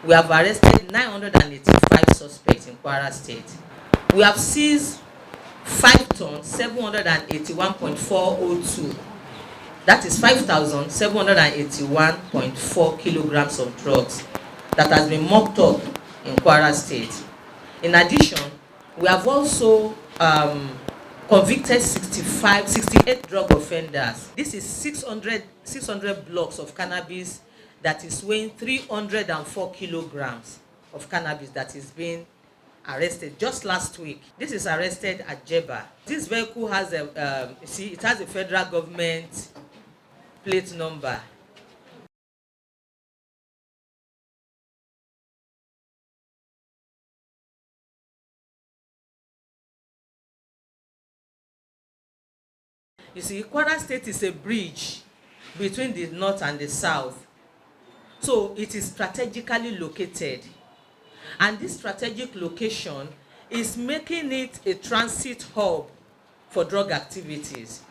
we have arrested 985 suspects in Kwara State. We have seized 5 tons 781.402. That is 5,781.4 kilograms of drugs that has been mocked up in Kwara State. In addition, we have also convicted 68 drug offenders. This is 600 blocks of cannabis that is weighing 304 kilograms of cannabis that is being arrested just last week. This is arrested at Jeba. This vehicle has it has a federal government plate number. You see, Kwara State is a bridge between the north and the south. So it is strategically located. And this strategic location is making it a transit hub for drug activities.